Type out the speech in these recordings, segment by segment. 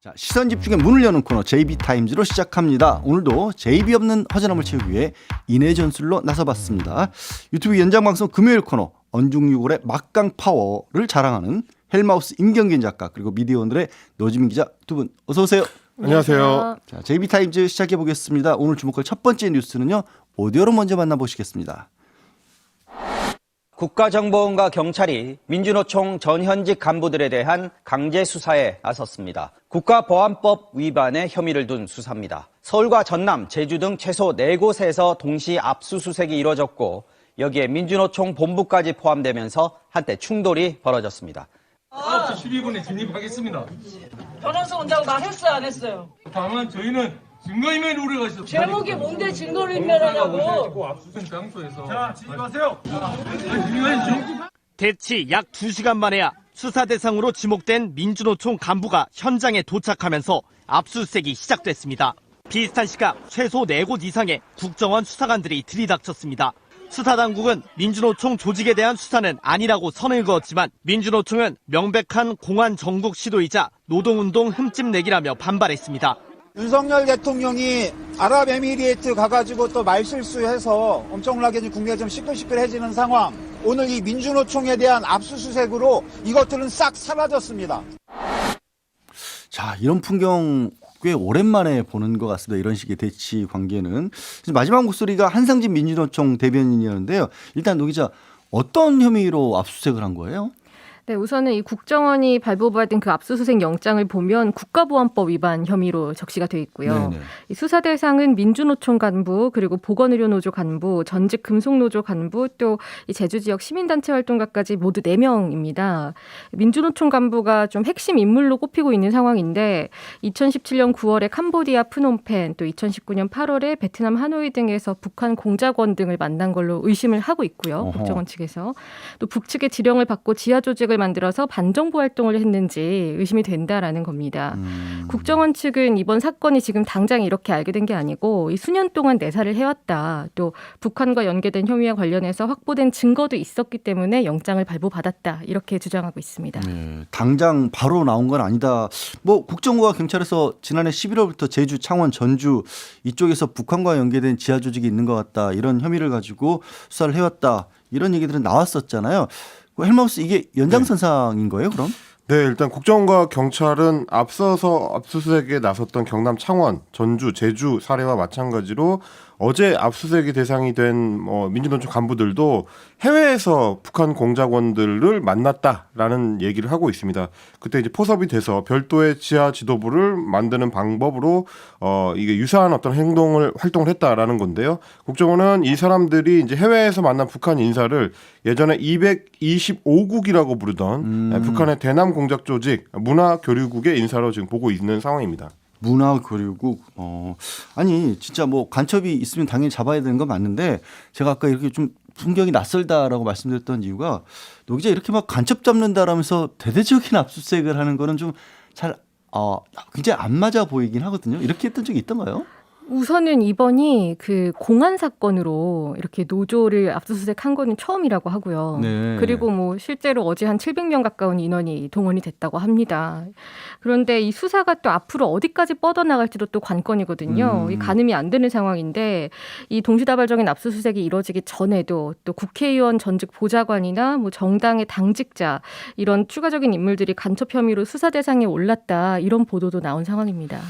자, 시선 집중의 문을 여는 코너 JB타임즈로 시작합니다. 오늘도 JB 없는 허전함을 채우기 위해 인해 전술로 나서봤습니다. 유튜브 연장방송 금요일 코너 언중유골의 막강 파워를 자랑하는 헬마우스 임경균 작가 그리고 미디어오늘의 노지민 기자 두 분 어서 오세요. 안녕하세요. 자, JB타임즈 시작해 보겠습니다. 오늘 주목할 첫 번째 뉴스는요. 오디오로 먼저 만나보시겠습니다. 국가정보원과 경찰이 민주노총 전현직 간부들에 대한 강제 수사에 나섰습니다. 국가보안법 위반의 혐의를 둔 수사입니다. 서울과 전남, 제주 등 최소 4곳에서 동시 압수수색이 이뤄졌고 여기에 민주노총 본부까지 포함되면서 한때 충돌이 벌어졌습니다. 9시 12분에 진입하겠습니다. 변호사 온다고 말했어요, 안 했어요? 다만 저희는 증거인멸 우려가 있어서 제목이 뭔데 증거를 인멸하냐고. 압수수색 장소에서 자, 진입하세요. 진입하시죠. 대치 약 2시간 만에야 수사 대상으로 지목된 민주노총 간부가 현장에 도착하면서 압수수색이 시작됐습니다. 비슷한 시각 최소 4곳 이상의 국정원 수사관들이 들이닥쳤습니다. 수사당국은 민주노총 조직에 대한 수사는 아니라고 선을 그었지만 민주노총은 명백한 공안 정국 시도이자 노동운동 흠집 내기라며 반발했습니다. 윤석열 대통령이 아랍에미리에이트 가가지고 또 말실수해서 엄청나게 국내가 좀 시끌시끌해지는 상황. 오늘 이 민주노총에 대한 압수수색으로 이것들은 싹 사라졌습니다. 자, 이런 풍경 꽤 오랜만에 보는 것 같습니다. 이런 식의 대치 관계는. 마지막 목소리가 한상진 민주노총 대변인이었는데요. 일단 노 기자 어떤 혐의로 압수수색을 한 거예요? 네, 우선은 이 국정원이 발부받은 그 압수수색 영장을 보면 국가보안법 위반 혐의로 적시가 돼 있고요. 네네. 이 수사 대상은 민주노총 간부 그리고 보건의료노조 간부, 전직 금속노조 간부 또 이 제주 지역 시민단체 활동가까지 모두 4명입니다. 민주노총 간부가 좀 핵심 인물로 꼽히고 있는 상황인데 2017년 9월에 캄보디아 프놈펜 또 2019년 8월에 베트남 하노이 등에서 북한 공작원 등을 만난 걸로 의심을 하고 있고요. 어허. 국정원 측에서 또 북측의 지령을 받고 지하 조직을 만들어서 반정부 활동을 했는지 의심이 된다라는 겁니다. 국정원 측은 이번 사건이 지금 당장 이렇게 알게 된 게 아니고 이 수년 동안 내사를 해왔다. 또 북한과 연계된 혐의와 관련해서 확보된 증거도 있었기 때문에 영장을 발부받았다. 이렇게 주장하고 있습니다. 네, 당장 바로 나온 건 아니다. 뭐 국정원과 경찰에서 지난해 11월부터 제주, 창원, 전주 이쪽에서 북한과 연계된 지하 조직이 있는 것 같다. 이런 혐의를 가지고 수사를 해왔다. 이런 얘기들은 나왔었잖아요. 헬마우스 이게 연장선상인 거예요, 그럼? 네, 일단 국정원과 경찰은 앞서서 압수수색에 나섰던 경남 창원, 전주, 제주 사례와 마찬가지로 어제 압수수색이 대상이 된 민주노총 간부들도 해외에서 북한 공작원들을 만났다라는 얘기를 하고 있습니다. 그때 이제 포섭이 돼서 별도의 지하 지도부를 만드는 방법으로 이게 유사한 어떤 활동을 했다라는 건데요. 국정원은 이 사람들이 이제 해외에서 만난 북한 인사를 예전에 225국이라고 부르던 북한의 대남 공작 조직 문화교류국의 인사로 지금 보고 있는 상황입니다. 문화교류국. 아니 진짜 뭐 간첩이 있으면 당연히 잡아야 되는 건 맞는데 제가 아까 이렇게 좀 풍경이 낯설다라고 말씀드렸던 이유가 노 기자 이렇게 막 간첩 잡는다라면서 대대적인 압수수색을 하는 거는 좀 잘 굉장히 안 맞아 보이긴 하거든요. 이렇게 했던 적이 있던가요? 우선은 이번이 그 공안 사건으로 이렇게 노조를 압수수색한 거는 처음이라고 하고요. 네. 그리고 뭐 실제로 어제 한 700명 가까운 인원이 동원이 됐다고 합니다. 그런데 이 수사가 또 앞으로 어디까지 뻗어나갈지도 또 관건이거든요. 이 가늠이 안 되는 상황인데 이 동시다발적인 압수수색이 이뤄지기 전에도 또 국회의원 전직 보좌관이나 뭐 정당의 당직자 이런 추가적인 인물들이 간첩 혐의로 수사 대상에 올랐다 이런 보도도 나온 상황입니다. 야,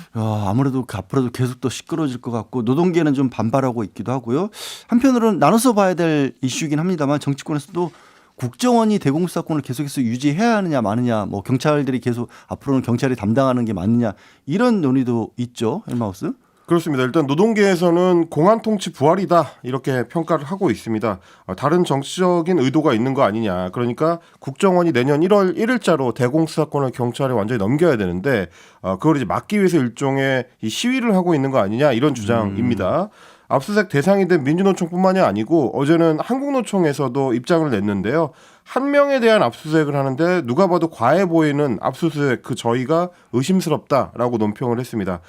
아무래도 앞으로도 계속 더 시끄러워질 것 같고 노동계는 좀 반발하고 있기도 하고요. 한편으로는 나눠서 봐야 될 이슈이긴 합니다만 정치권에서도 국정원이 대공수사권을 계속해서 유지해야 하느냐 마느냐 뭐 경찰들이 계속 앞으로는 경찰이 담당하는 게 맞느냐 이런 논의도 있죠. 헬마우스. 그렇습니다. 일단 노동계에서는 공안 통치 부활이다 이렇게 평가를 하고 있습니다. 다른 정치적인 의도가 있는 거 아니냐. 그러니까 국정원이 내년 1월 1일자로 대공수사권을 경찰에 완전히 넘겨야 되는데 그걸 이제 막기 위해서 일종의 이 시위를 하고 있는 거 아니냐 이런 주장입니다. 압수수색 대상이 된 민주노총뿐만이 아니고 어제는 한국노총에서도 입장을 냈는데요. 한 명에 대한 압수수색을 하는데 누가 봐도 과해 보이는 압수수색 그 저희가 의심스럽다라고 논평을 했습니다.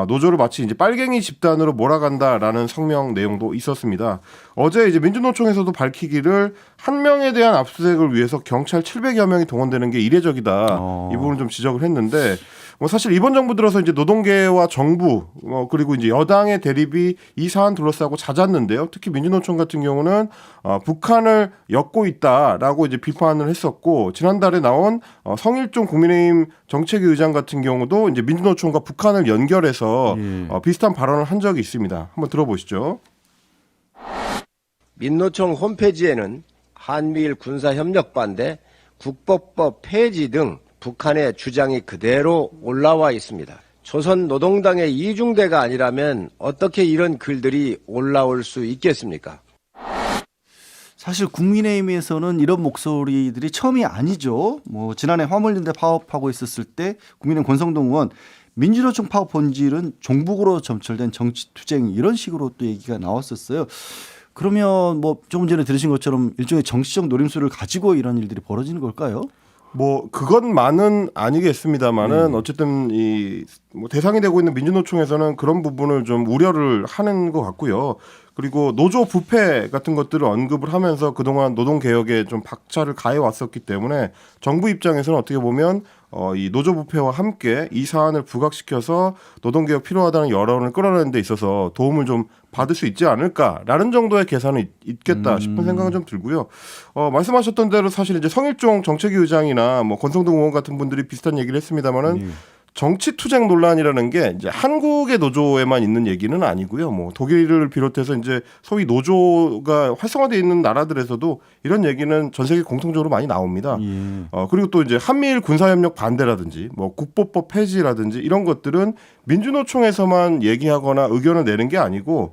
노조를 마치 이제 빨갱이 집단으로 몰아간다라는 성명 내용도 있었습니다. 어제 이제 민주노총에서도 밝히기를 한 명에 대한 압수수색을 위해서 경찰 700여 명이 동원되는 게 이례적이다. 이 부분을 좀 지적을 했는데 사실 이번 정부 들어서 이제 노동계와 정부 그리고 이제 여당의 대립이 이 사안 둘러싸고 잦았는데요. 특히 민주노총 같은 경우는 북한을 엮고 있다라고 이제 비판을 했었고 지난달에 나온 성일종 국민의힘 정책위 의장 같은 경우도 이제 민주노총과 북한을 연결해서 비슷한 발언을 한 적이 있습니다. 한번 들어보시죠. 민노총 홈페이지에는 한미일 군사협력 반대, 국법법 폐지 등 북한의 주장이 그대로 올라와 있습니다. 조선노동당의 이중대가 아니라면 어떻게 이런 글들이 올라올 수 있겠습니까? 사실 국민의힘에서는 이런 목소리들이 처음이 아니죠. 뭐 지난해 화물연대 파업하고 있었을 때 국민의힘 권성동 의원 민주노총 파업 본질은 종북으로 점철된 정치투쟁 이런 식으로 또 얘기가 나왔었어요. 그러면 뭐 조금 전에 들으신 것처럼 일종의 정치적 노림수를 가지고 이런 일들이 벌어지는 걸까요? 뭐 그것만은 아니겠습니다만은 어쨌든 이 뭐 대상이 되고 있는 민주노총에서는 그런 부분을 좀 우려를 하는 것 같고요. 그리고 노조 부패 같은 것들을 언급을 하면서 그동안 노동개혁에 좀 박차를 가해 왔었기 때문에 정부 입장에서는 어떻게 보면 이 노조 부패와 함께 이 사안을 부각시켜서 노동개혁 필요하다는 여론을 끌어내는 데 있어서 도움을 좀 받을 수 있지 않을까라는 정도의 계산은 있겠다 싶은 생각은 좀 들고요. 말씀하셨던 대로 사실 이제 성일종 정책위 의장이나 뭐 권성동 의원 같은 분들이 비슷한 얘기를 했습니다만은 정치 투쟁 논란이라는 게 이제 한국의 노조에만 있는 얘기는 아니고요. 뭐 독일을 비롯해서 이제 소위 노조가 활성화되어 있는 나라들에서도 이런 얘기는 전 세계 공통적으로 많이 나옵니다. 그리고 또 이제 한미일 군사협력 반대라든지 뭐 국보법 폐지라든지 이런 것들은 민주노총에서만 얘기하거나 의견을 내는 게 아니고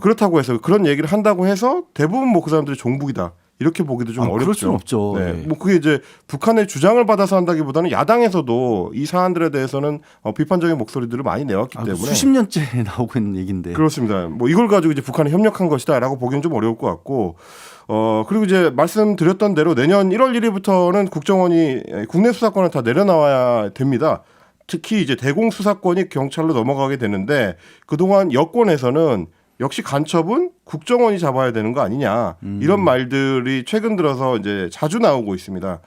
그렇다고 해서 그런 얘기를 한다고 해서 대부분 뭐 그 사람들이 종북이다. 이렇게 보기도 좀 어렵죠. 그럴 수는 없죠. 네. 네. 뭐 그게 이제 북한의 주장을 받아서 한다기보다는 야당에서도 이 사안들에 대해서는 비판적인 목소리들을 많이 내왔기 때문에 수십 년째 나오고 있는 얘기인데. 그렇습니다. 뭐 이걸 가지고 이제 북한이 협력한 것이다라고 보기는 좀 어려울 것 같고 그리고 이제 말씀드렸던 대로 내년 1월 1일부터는 국정원이 국내 수사권을 다 내려놔야 됩니다. 특히 이제 대공 수사권이 경찰로 넘어가게 되는데 그동안 여권에서는 역시 간첩은 국정원이 잡아야 되는 거 아니냐 이런 말들이 최근 들어서 이제 자주 나오고 있습니다.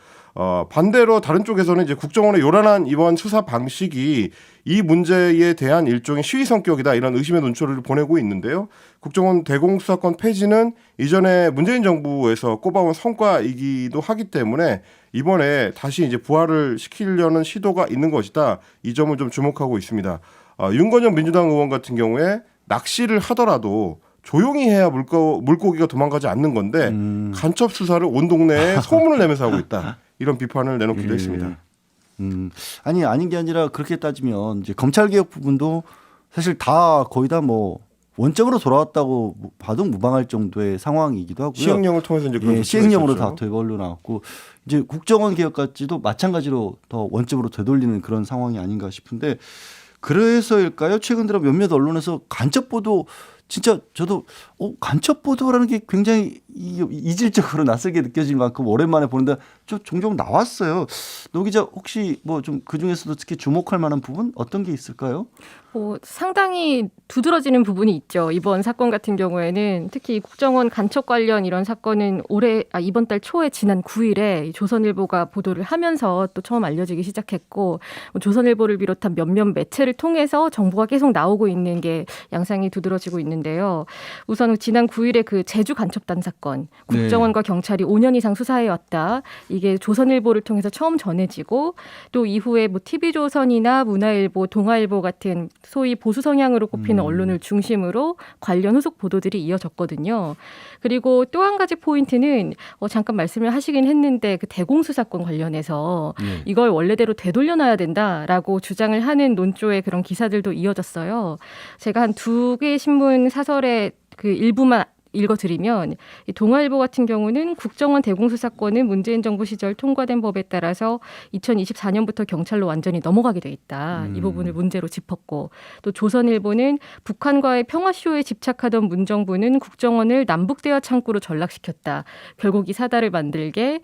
반대로 다른 쪽에서는 이제 국정원의 요란한 이번 수사 방식이 이 문제에 대한 일종의 시위 성격이다 이런 의심의 눈초리를 보내고 있는데요. 국정원 대공수사권 폐지는 이전에 문재인 정부에서 꼽아온 성과이기도 하기 때문에 이번에 다시 이제 부활을 시키려는 시도가 있는 것이다. 이 점을 좀 주목하고 있습니다. 윤건영 민주당 의원 같은 경우에 낚시를 하더라도 조용히 해야 물고기가 도망가지 않는 건데 간첩 수사를 온 동네에 소문을 내면서 하고 있다. 이런 비판을 내놓기도 했습니다. 아니 아닌 게 아니라 그렇게 따지면 이제 검찰 개혁 부분도 사실 다 거의 다 뭐 원점으로 돌아왔다고 봐도 무방할 정도의 상황이기도 하고요. 시행령을 통해서 이제 그런 시행령으로 있었죠. 다 되걸로 나왔고 이제 국정원 개혁까지도 마찬가지로 더 원점으로 되돌리는 그런 상황이 아닌가 싶은데 그래서일까요? 최근 들어 몇몇 언론에서 간첩 보도 진짜 저도 간첩 보도라는 게 굉장히 이질적으로 낯설게 느껴질 만큼 오랜만에 보는데 좀 종종 나왔어요. 노 기자 혹시 뭐 좀 그중에서도 특히 주목할 만한 부분 어떤 게 있을까요? 상당히 두드러지는 부분이 있죠. 이번 사건 같은 경우에는 특히 국정원 간첩 관련 이런 사건은 이번 달 초에 지난 9일에 조선일보가 보도를 하면서 또 처음 알려지기 시작했고 조선일보를 비롯한 몇몇 매체를 통해서 정보가 계속 나오고 있는 게 양상이 두드러지고 있는데요. 우선 지난 9일에 그 제주 간첩단 사건 국정원과 경찰이 5년 이상 수사해왔다. 이게 조선일보를 통해서 처음 전해지고 또 이후에 뭐 TV조선이나 문화일보, 동아일보 같은 소위 보수 성향으로 꼽히는 언론을 중심으로 관련 후속 보도들이 이어졌거든요. 그리고 또 한 가지 포인트는 잠깐 말씀을 하시긴 했는데 그 대공수사권 관련해서 이걸 원래대로 되돌려놔야 된다라고 주장을 하는 논조의 그런 기사들도 이어졌어요. 제가 한 2개의 신문 사설에 그 일부만 읽어드리면 이 동아일보 같은 경우는 국정원 대공수사권은 문재인 정부 시절 통과된 법에 따라서 2024년부터 경찰로 완전히 넘어가게 돼 있다. 이 부분을 문제로 짚었고 또 조선일보는 북한과의 평화쇼에 집착하던 문정부는 국정원을 남북대화 창구로 전락시켰다. 결국 이 사달을 만들게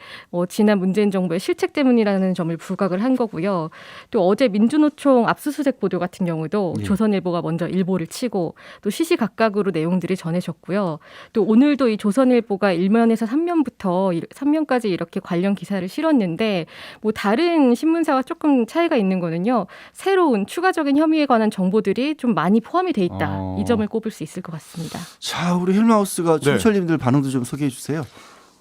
지난 문재인 정부의 실책 때문이라는 점을 부각을 한 거고요. 또 어제 민주노총 압수수색 보도 같은 경우도 조선일보가 먼저 일보를 치고 또 시시각각으로 내용들이 전해졌고요. 또 오늘도 이 조선일보가 1면에서 3면까지 이렇게 관련 기사를 실었는데 뭐 다른 신문사와 조금 차이가 있는 거는요. 새로운 추가적인 혐의에 관한 정보들이 좀 많이 포함이 돼 있다. 이 점을 꼽을 수 있을 것 같습니다. 자, 우리 헬마우스가 청취자님들 반응도 좀 소개해 주세요.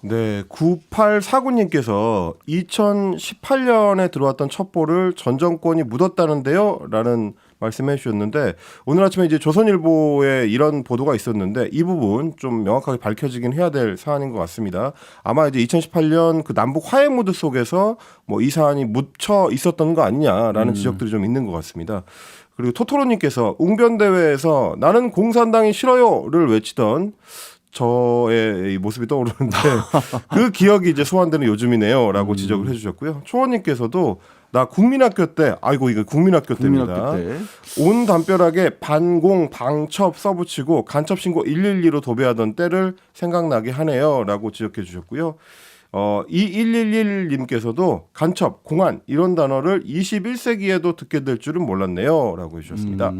네, 9849님께서 2018년에 들어왔던 첩보를 전 정권이 묻었다는데요? 라는 말씀해 주셨는데 오늘 아침에 이제 조선일보에 이런 보도가 있었는데 이 부분 좀 명확하게 밝혀지긴 해야 될 사안인 것 같습니다. 아마 이제 2018년 그 남북 화해 무드 속에서 뭐 이 사안이 묻혀 있었던 거 아니냐라는 지적들이 좀 있는 것 같습니다. 그리고 토토로님께서 웅변대회에서 나는 공산당이 싫어요를 외치던 저의 이 모습이 떠오르는데 그 기억이 이제 소환되는 요즘이네요라고 지적을 해주셨고요. 초원님께서도 나 국민학교 때, 아이고 이거 국민학교 때입니다. 온 담벼락에 반공 방첩 써붙이고 간첩 신고 112로 도배하던 때를 생각나게 하네요라고 지적해 주셨고요. 2111님께서도 간첩, 공안 이런 단어를 21세기에도 듣게 될 줄은 몰랐네요라고 해주셨습니다.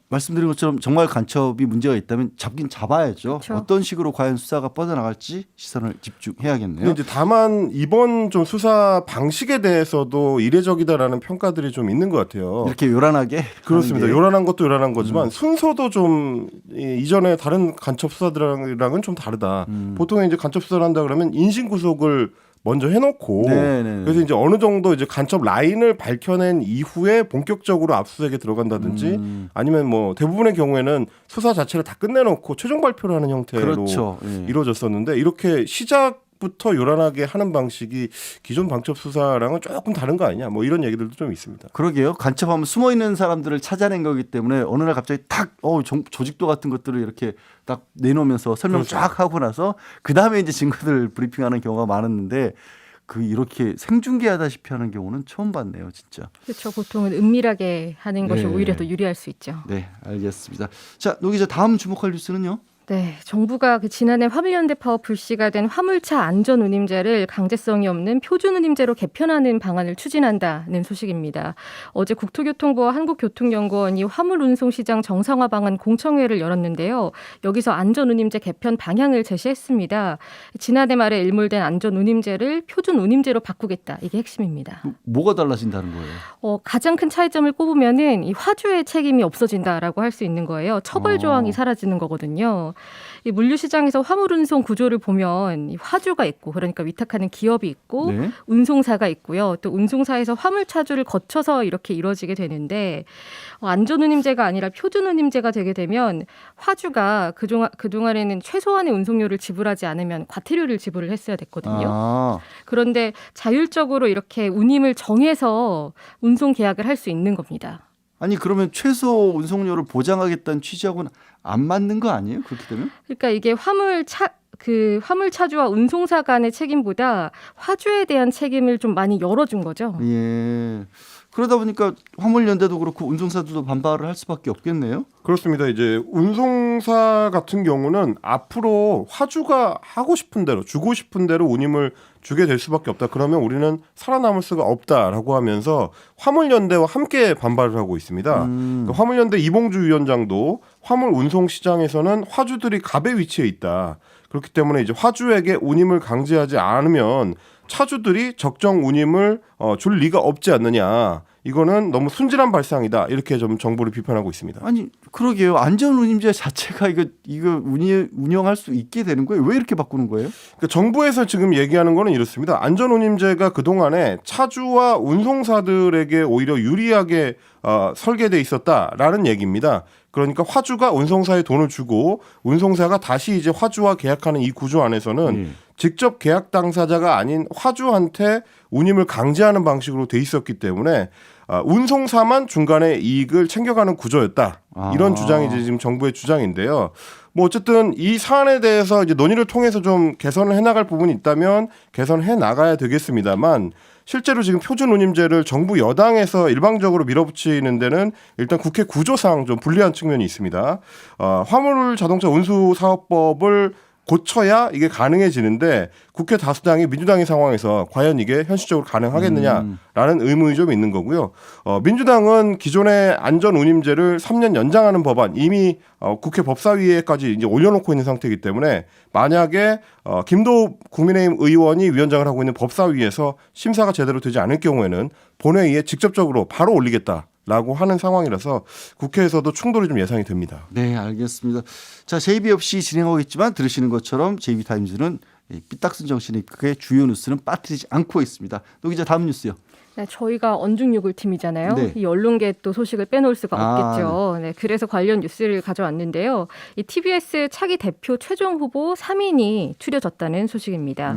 말씀드린 것처럼 정말 간첩이 문제가 있다면 잡긴 잡아야죠. 그렇죠. 어떤 식으로 과연 수사가 뻗어나갈지 시선을 집중해야겠네요. 근데 이제 다만 이번 좀 수사 방식에 대해서도 이례적이다라는 평가들이 좀 있는 것 같아요. 이렇게 요란하게 그렇습니다. 하는 게. 요란한 것도 요란한 거지만 순서도 좀 이전에 다른 간첩 수사들랑은 좀 다르다. 보통 이제 간첩 수사를 한다 그러면 인신 구속을 먼저 해놓고 네네. 그래서 이제 어느 정도 이제 간첩 라인을 밝혀낸 이후에 본격적으로 압수수색에 들어간다든지 아니면 뭐 대부분의 경우에는 수사 자체를 다 끝내놓고 최종 발표를 하는 형태로 그렇죠. 예. 이루어졌었는데 이렇게 시작부터 요란하게 하는 방식이 기존 방첩 수사랑은 조금 다른 거 아니냐 뭐 이런 얘기들도 좀 있습니다. 그러게요. 간첩하면 숨어 있는 사람들을 찾아낸 거기 때문에 어느 날 갑자기 탁 조직도 같은 것들을 이렇게 딱 내놓으면서 설명 그렇죠. 쫙 하고 나서 그 다음에 이제 증거들 브리핑하는 경우가 많았는데 이렇게 생중계하다시피 하는 경우는 처음 봤네요, 진짜. 그렇죠. 보통은 은밀하게 하는 것이 네. 오히려 더 유리할 수 있죠. 네, 알겠습니다. 자, 노 기자 다음 주목할 뉴스는요? 네, 정부가 지난해 화물연대 파업 불씨가 된 화물차 안전운임제를 강제성이 없는 표준운임제로 개편하는 방안을 추진한다는 소식입니다. 어제 국토교통부와 한국교통연구원이 화물운송시장 정상화 방안 공청회를 열었는데요. 여기서 안전운임제 개편 방향을 제시했습니다. 지난해 말에 일몰된 안전운임제를 표준운임제로 바꾸겠다. 이게 핵심입니다. 뭐가 달라진다는 거예요? 가장 큰 차이점을 꼽으면은 이 화주의 책임이 없어진다라고 할 수 있는 거예요. 처벌 조항이 사라지는 거거든요. 이 물류시장에서 화물운송 구조를 보면 이 화주가 있고 그러니까 위탁하는 기업이 있고 네. 운송사가 있고요. 또 운송사에서 화물차주를 거쳐서 이렇게 이루어지게 되는데 안전운임제가 아니라 표준운임제가 되게 되면 화주가 그동안에는 최소한의 운송료를 지불하지 않으면 과태료를 지불을 했어야 됐거든요. 그런데 자율적으로 이렇게 운임을 정해서 운송 계약을 할 수 있는 겁니다. 아니 그러면 최소 운송료를 보장하겠다는 취지하고는 안 맞는 거 아니에요? 그렇게 되면? 그러니까 이게 화물차주와 운송사 간의 책임보다 화주에 대한 책임을 좀 많이 열어준 거죠. 예. 그러다 보니까 화물연대도 그렇고 운송사들도 반발을 할 수밖에 없겠네요. 그렇습니다. 이제 운송사 같은 경우는 앞으로 화주가 하고 싶은 대로 주고 싶은 대로 운임을 주게 될 수밖에 없다. 그러면 우리는 살아남을 수가 없다라고 하면서 화물연대와 함께 반발을 하고 있습니다. 화물연대 이봉주 위원장도 화물 운송 시장에서는 화주들이 갑의 위치에 있다. 그렇기 때문에 이제 화주에게 운임을 강제하지 않으면 차주들이 적정 운임을 줄 리가 없지 않느냐. 이거는 너무 순진한 발상이다. 이렇게 좀 정부를 비판하고 있습니다. 아니 그러게요. 안전운임제 자체가 이거 운영할 수 있게 되는 거예요. 왜 이렇게 바꾸는 거예요? 그러니까 정부에서 지금 얘기하는 거는 이렇습니다. 안전운임제가 그동안에 차주와 운송사들에게 오히려 유리하게 설계돼 있었다라는 얘기입니다. 그러니까 화주가 운송사에 돈을 주고 운송사가 다시 이제 화주와 계약하는 이 구조 안에서는 직접 계약 당사자가 아닌 화주한테 운임을 강제하는 방식으로 돼 있었기 때문에 운송사만 중간에 이익을 챙겨가는 구조였다. 이런 주장이 이제 지금 정부의 주장인데요. 뭐 어쨌든 이 사안에 대해서 이제 논의를 통해서 좀 개선을 해나갈 부분이 있다면 개선해 나가야 되겠습니다만 실제로 지금 표준운임제를 정부 여당에서 일방적으로 밀어붙이는 데는 일단 국회 구조상 좀 불리한 측면이 있습니다. 화물 자동차 운수 사업법을 고쳐야 이게 가능해지는데 국회 다수당이 민주당의 상황에서 과연 이게 현실적으로 가능하겠느냐라는 의문이 좀 있는 거고요. 민주당은 기존의 안전운임제를 3년 연장하는 법안 이미 국회 법사위에까지 이제 올려놓고 있는 상태이기 때문에 만약에 김도 국민의힘 의원이 위원장을 하고 있는 법사위에서 심사가 제대로 되지 않을 경우에는 본회의에 직접적으로 바로 올리겠다. 라고 하는 상황이라서 국회에서도 충돌이 좀 예상이 됩니다. 네, 알겠습니다. 자, 제이비 없이 진행하고 있지만 들으시는 것처럼 제이비타임즈는 삐딱선 정신의 그 주요 뉴스는 빠뜨리지 않고 있습니다. 노 기자, 다음 뉴스요. 네, 저희가 언중요글 팀이잖아요. 네. 이 언론계 또 소식을 빼놓을 수가 아, 없겠죠. 네, 그래서 관련 뉴스를 가져왔는데요. 이 TBS 차기 대표 최종 후보 3인이 추려졌다는 소식입니다.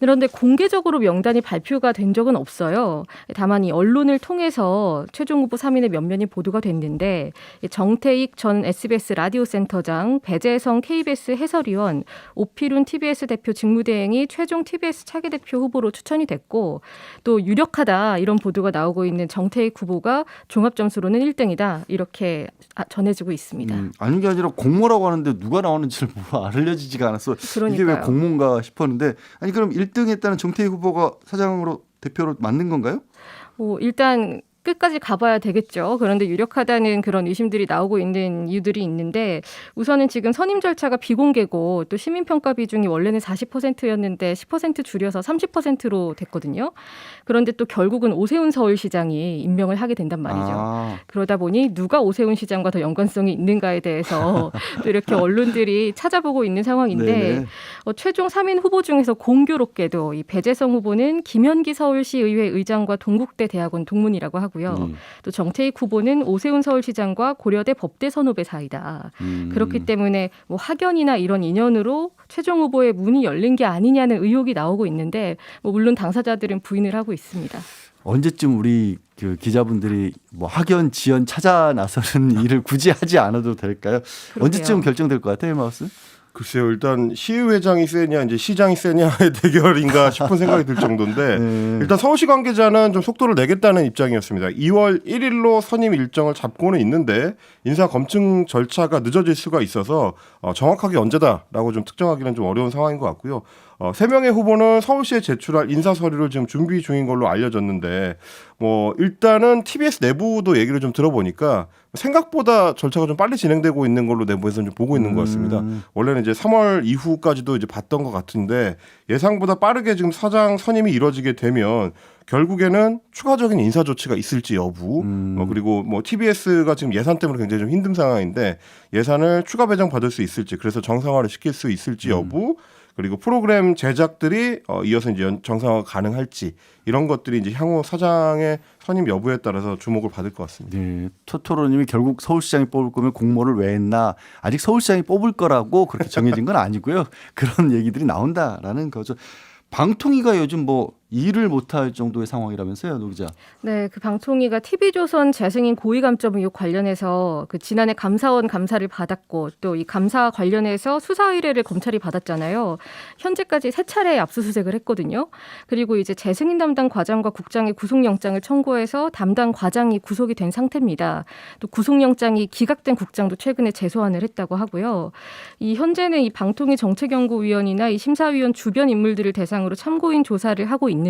그런데 공개적으로 명단이 발표가 된 적은 없어요. 다만 이 언론을 통해서 최종 후보 3인의 면면이 보도가 됐는데 정태익 전 SBS 라디오 센터장, 배재성 KBS 해설위원, 오필훈 TBS 대표 직무대행이 최종 TBS 차기 대표 후보로 추천이 됐고 또 유력하다 이런 보도가 나오고 있는 정태익 후보가 종합 점수로는 1등이다 이렇게 전해지고 있습니다. 아닌 게 아니라 공모라고 하는데 누가 나오는지를 뭐 알려지지가 않았어. 그러니까요. 이게 왜 공모인가 싶었는데 아니 그럼 1등 했다는 정태익 후보가 사장으로 대표로 맞는 건가요? 일단 끝까지 가봐야 되겠죠. 그런데 유력하다는 그런 의심들이 나오고 있는 이유들이 있는데 우선은 지금 선임 절차가 비공개고 또 시민평가 비중이 원래는 40%였는데 10% 줄여서 30%로 됐거든요. 그런데 또 결국은 오세훈 서울시장이 임명을 하게 된단 말이죠. 그러다 보니 누가 오세훈 시장과 더 연관성이 있는가에 대해서 또 이렇게 언론들이 찾아보고 있는 상황인데 최종 3인 후보 중에서 공교롭게도 이 배재성 후보는 김현기 서울시의회 의장과 동국대 대학원 동문이라고 하고요. 또 정태익 후보는 오세훈 서울시장과 고려대 법대 선후배 사이다. 그렇기 때문에 뭐 학연이나 이런 인연으로 최종 후보의 문이 열린 게 아니냐는 의혹이 나오고 있는데 뭐 물론 당사자들은 부인을 하고 있습니다. 언제쯤 우리 그 기자분들이 뭐 학연, 지연 찾아 나서는 일을 굳이 하지 않아도 될까요? 그러게요. 언제쯤 결정될 것 같아요, 마우스? 글쎄요, 일단 시의회장이 세냐 이제 시장이 세냐의 대결인가 싶은 생각이 들 정도인데 일단 서울시 관계자는 좀 속도를 내겠다는 입장이었습니다. 2월 1일로 선임 일정을 잡고는 있는데 인사 검증 절차가 늦어질 수가 있어서 정확하게 언제다라고 좀 특정하기는 좀 어려운 상황인 것 같고요. 3명의 후보는 서울시에 제출할 인사 서류를 지금 준비 중인 걸로 알려졌는데 뭐 일단은 TBS 내부도 얘기를 좀 들어보니까 생각보다 절차가 좀 빨리 진행되고 있는 걸로 내부에서는 좀 보고 있는 것 같습니다. 원래는 이제 3월 이후까지도 이제 봤던 것 같은데 예상보다 빠르게 지금 사장 선임이 이루어지게 되면 결국에는 추가적인 인사 조치가 있을지 여부 그리고 뭐 TBS가 지금 예산 때문에 굉장히 좀 힘든 상황인데 예산을 추가 배정 받을 수 있을지 그래서 정상화를 시킬 수 있을지 여부 그리고 프로그램 제작들이 이어서 이제 정상화가 가능할지 이런 것들이 이제 향후 사장의 선임 여부에 따라서 주목을 받을 것 같습니다. 네, 토토로님이 결국 서울시장이 뽑을 거면 공모를 왜 했나? 아직 서울시장이 뽑을 거라고 그렇게 정해진 건 아니고요. 그런 얘기들이 나온다라는 거죠. 방통위가 요즘 뭐 일을 못할 정도의 상황이라면서요, 노 기자. 네, 그 방통위가 TV조선 재승인 고위감점 의혹 관련해서 그 지난해 감사원 감사를 받았고 또 이 감사 관련해서 수사 의뢰를 검찰이 받았잖아요. 현재까지 3차례 압수수색을 했거든요. 그리고 이제 재승인 담당 과장과 국장의 구속영장을 청구해서 담당 과장이 구속이 된 상태입니다. 또 구속영장이 기각된 국장도 최근에 재소환을 했다고 하고요. 이 현재는 이 방통위 정책연구위원이나 이 심사위원 주변 인물들을 대상으로 참고인 조사를 하고 있는데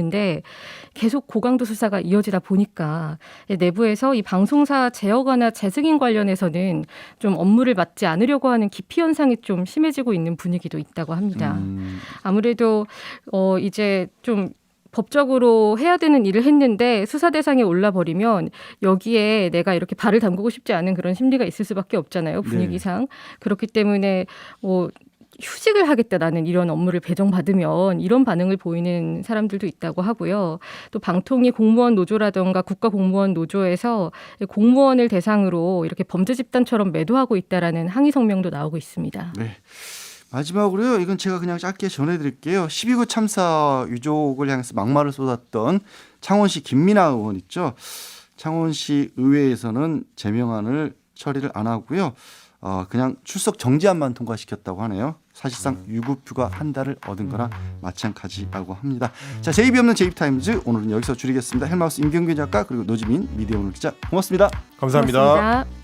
계속 고강도 수사가 이어지다 보니까 내부에서 이 방송사 제어가나 재승인 관련해서는 좀 업무를 맡지 않으려고 하는 기피 현상이 좀 심해지고 있는 분위기도 있다고 합니다. 아무래도 이제 좀 법적으로 해야 되는 일을 했는데 수사 대상에 올라버리면 여기에 내가 이렇게 발을 담그고 싶지 않은 그런 심리가 있을 수밖에 없잖아요. 분위기상. 그렇기 때문에 휴직을 하겠다 나는 이런 업무를 배정받으면 이런 반응을 보이는 사람들도 있다고 하고요. 또 방통위 공무원 노조라든가 국가공무원 노조에서 공무원을 대상으로 이렇게 범죄 집단처럼 매도하고 있다라는 항의 성명도 나오고 있습니다. 네. 마지막으로요. 이건 제가 그냥 짧게 전해드릴게요. 12구 참사 유족을 향해서 막말을 쏟았던 창원시 김민아 의원 있죠. 창원시 의회에서는 제명안을 처리를 안 하고요. 그냥 출석 정지안만 통과시켰다고 하네요. 사실상 유급휴가 한 달을 얻은 거나 마찬가지라고 합니다. 자, 제입이 없는 제입타임즈 오늘은 여기서 줄이겠습니다. 헬마우스 임경규 작가 그리고 노지민 미디어오늘 기자 고맙습니다. 감사합니다. 고맙습니다.